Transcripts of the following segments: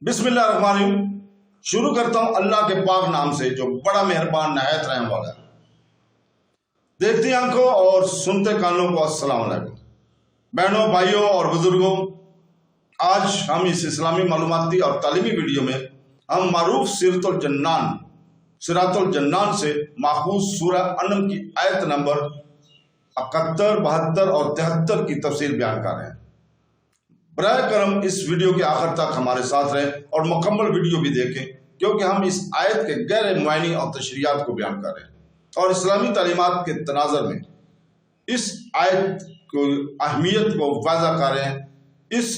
बिस्मिल्लाहिर्रहमानिर्रहीम। शुरू करता हूं अल्लाह के पाक नाम से जो बड़ा मेहरबान नहायत रहम वाला है। देखती आंखों और सुनते कानों को अस्सलाम वालेकुम। बहनों, भाइयों और बुजुर्गों, आज हम इस इस्लामी मालूमाती और तालीमी वीडियो में हम मारूफ सिरातुल जन्नान से माखूज सूरह अनम की आयत नंबर 71, 72 और 73 की तफसीर बयान कर रहे हैं। बराए करम इस वीडियो के आखिर तक हमारे साथ रहें और मुकम्मल वीडियो भी देखें, क्योंकि हम इस आयत के गैर मुआयनी और तशरीयात को बयान कर रहे हैं और इस्लामी तालीमात के तनाज़र में इस आयत को अहमियत को वाज़ा कर रहे हैं। इस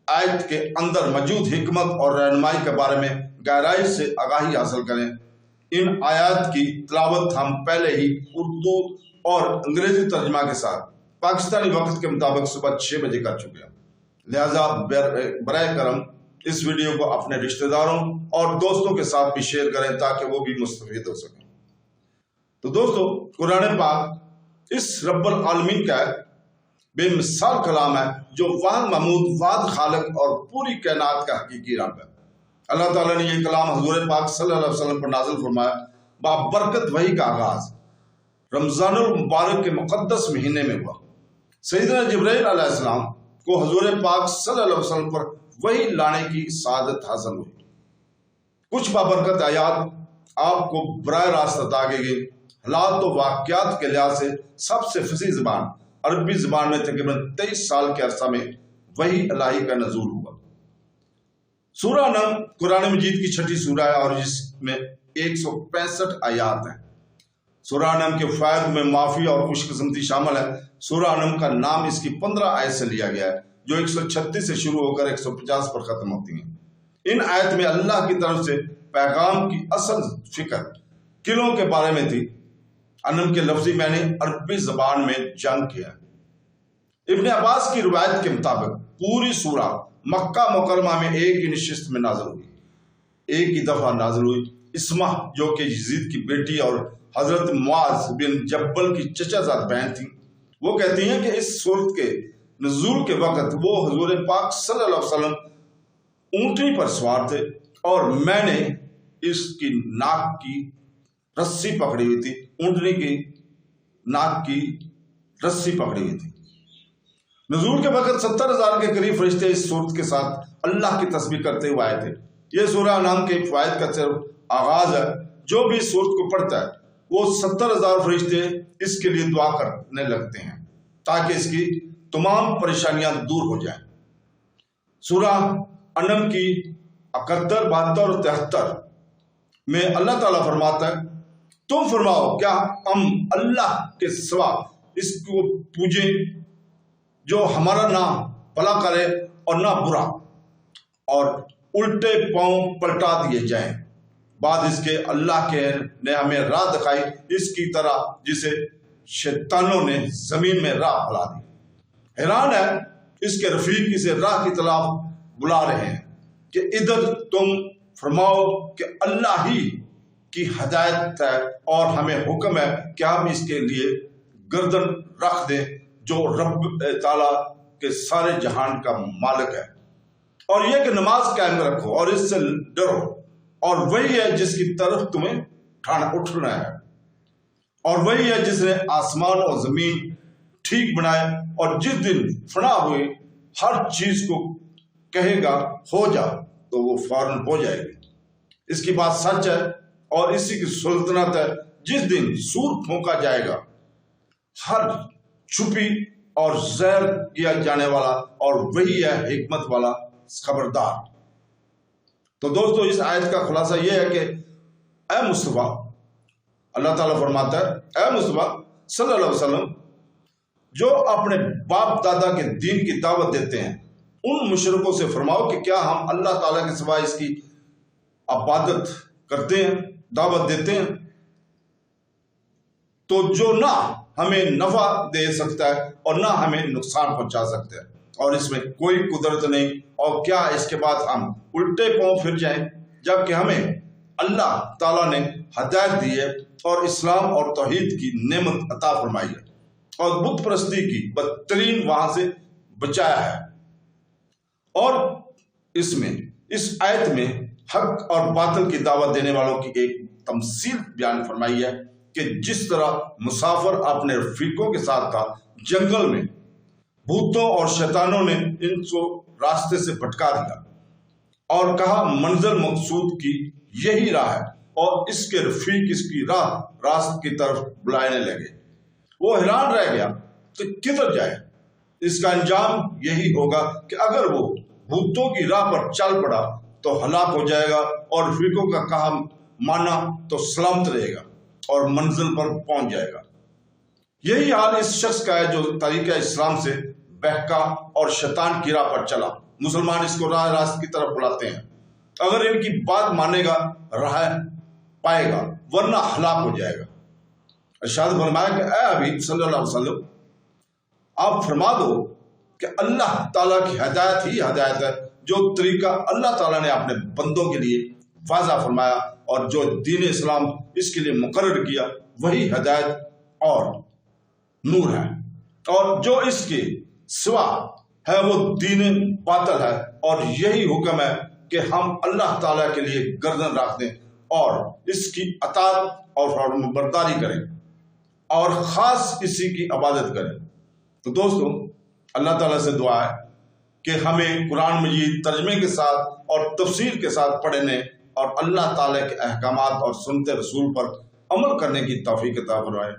आयत के अंदर मौजूद हिकमत और रहनुमाई के बारे में गहराई से आगाही हासिल करें। इन आयत की तिलावत हम पहले ही उर्दू और अंग्रेजी तर्जमा के साथ पाकिस्तानी वक्त के मुताबिक सुबह 6 बजे कर चुके हैं। लिहाजा बराए करम इस वीडियो को अपने रिश्तेदारों और दोस्तों के साथ भी शेयर करें ताकि वो भी मुस्तफीद हो सकें। तो दोस्तों, कुरान पाक इस रब्बुल आलमीन का बेमिसाल कलाम है जो वाहिद महमूद, वाहिद खालिक और पूरी कायनात का हकीकी रब है। अल्लाह ताला ने यह कलाम हुजूर पाक सल्लल्लाहु अलैहि वसल्लम पर नाज़िल फरमाया। बाबरकत वही का आगाज रमजानुल मुबारक के मुक़द्दस महीने में हुआ। सैयदना जिब्राइल अलैहिस्सलाम को हुजूर पाक सल्लल्लाहु अलैहि वसल्लम पर वही लाने की सादत हासिल हुई। कुछ बाबरकत आयात आपको बराह रास्त अता की गई। हालात और वाक़यात के लिहाज से सबसे फसीह ज़बान अरबी ज़बान में तकरीबन 23 साल के अरसा में वही इलाही का नज़ूल हुआ। सूरह अनम कुरान मजीद की 6ठी सूरह है और जिसमें 165 आयात हैं। सूरह अनम के फ़ायद में माफ़ी और खुशकिस्मती शामिल है। सूरह अनम का नाम इसकी 15 आयत से लिया गया है जो 136 से शुरू होकर 150 पर ख़त्म होती हैं। इन आयत में अल्लाह की तरफ से पैगाम की असल फिक्र किलों के बारे में थी। अनम के लफ्ज़ी मैंने अरबी ज़बान में जंग किया। इब्न अब्बास की रिवायत के मुताबिक पूरी सूरह मक्का मुकरमा में एक ही नशिस्त में नाज़िल हुई, एक ही दफ़ा नाज़िल हुई। इस्मा जो कि यजीद की बेटी और हज़रत मुआज़ बिन जब्बल की चचाज़ाद बहन थी, वो कहती हैं कि इस सूरत के नज़ूल के वक़्त वो हुजूर पाक सल्लल्लाहु अलैहि वसल्लम ऊँटनी पर सवार थे और मैंने इसकी नाक की रस्सी पकड़ी हुई थी। ऊँटनी की नाक की रस्सी पकड़ी हुई थी। नज़ूल के वक़्त 70,000 के करीब फरिश्ते इस सूरत के साथ अल्लाह की तस्बीह करते हुए आए थे। ये सूरह अनम के फ़वाइद का सिर्फ आगाज़ है। जो भी सूरत को पढ़ता है वो 70,000 फरिश्ते इसके लिए दुआ करने लगते हैं ताकि इसकी तमाम परेशानियां दूर हो जाएं। सूरह अनम की 71, 72 और 73 में अल्लाह ताला फरमाता है, तुम फरमाओ क्या हम अल्लाह के सिवा इसको पूजें जो हमारा ना भला करे और ना बुरा, और उल्टे पांव पलटा दिए जाएं। बाद इसके अल्लाह के ने हमें राह दिखाई इसकी तरह जिसे शैतानों ने जमीन में राह फैला दी। हैरान है इसके रफीक इसे राह की तरफ बुला रहे हैं कि इधर तुम फरमाओ कि अल्लाह ही की हदायत है और हमें हुक्म है कि हम इसके लिए गर्दन रख दें जो रब ताला के सारे जहान का मालिक है, और यह कि नमाज कायम रखो और इससे डरो, और वही है जिसकी तरफ तुम्हें उठना है, और वही है जिसने आसमान और जमीन ठीक बनाए, और जिस दिन फना हुई हर चीज को कहेगा हो जा तो वो फौरन हो जाएगी। इसकी बात सच है और इसी की सुल्तनत है। जिस दिन सूर फूंका जाएगा, हर छुपी और ज़हर किया जाने वाला, और वही है हिकमत वाला खबरदार। तो दोस्तों, इस आयत का खुलासा यह है कि ऐ मुस्तफा, अल्लाह ताला फरमाता है, ऐ मुस्तफा सल्लल्लाहु अलैहि वसल्लम, जो अपने बाप दादा के दीन की दावत देते हैं उन मुशरिकों से फरमाओ कि क्या हम अल्लाह ताला के सिवा इसकी इबादत करते हैं, दावत देते हैं, तो जो ना हमें नफा दे सकता है और ना हमें नुकसान पहुंचा सकता है, और इसमें कोई कुदरत नहीं, और क्या इसके बाद हम उल्टे पांव फिर जाएं जबकि हमें अल्लाह ताला ने हदायत दी है और इस्लाम और तौहीद की नेमत अता फरमाई है और बुत परस्ती की बदतरीन वहां से बचाया है, और इसमें इस आयत में हक और बातिल की दावत देने वालों की एक तमसील बयान फरमाई है कि जिस तरह मुसाफिर अपने रफीकों के साथ था जंगल में, भूतों और शैतानों ने इनको रास्ते से भटका दिया और कहा मंजिल मकसूद की यही राह है, और इसके रफीक इसकी राह रास्त की तरफ बुलाने लगे। वो हैरान रह गया कि किधर जाए। इसका अंजाम यही होगा कि अगर वो भूतों की राह पर चल पड़ा तो हलाक हो जाएगा, और रफीकों का कहा माना तो सलामत रहेगा और मंजिल पर पहुंच जाएगा। यही हाल इस शख्स का है जो तरीका इस्लाम से बहका और शैतान की राह पर चला। मुसलमान इसको राह रास्त की तरफ बुलाते हैं। अगर इनकी बात मानेगा राह पाएगा, वरना हलाक हो जाएगा। इरशाद फरमाया कि ऐ हबीब सल्लल्लाहु अलैहि वसल्लम, आप फरमा दो कि अल्लाह ताला की हदायत ही हदायत है। जो तरीका अल्लाह ताला ने अपने बंदों के लिए वाज़ा फरमाया और जो दीन इस्लाम इसके लिए मुकर्रर किया, वही हदायत और नूर है, और जो इसके सिवा है वो दीन बातिल है। और यही हुक्म है कि हम अल्लाह ताला के लिए गर्दन रख दें और इसकी अताअत और फरमाबरदारी करें और ख़ास इसी की इबादत करें। तो दोस्तों, अल्लाह ताला से दुआ है कि हमें कुरान मजीद तर्जमे के साथ और तफसीर के साथ पढ़ने और अल्लाह ताला के अहकामात और सुन्नत रसूल पर अमल करने की तौफीक अता फरमाए।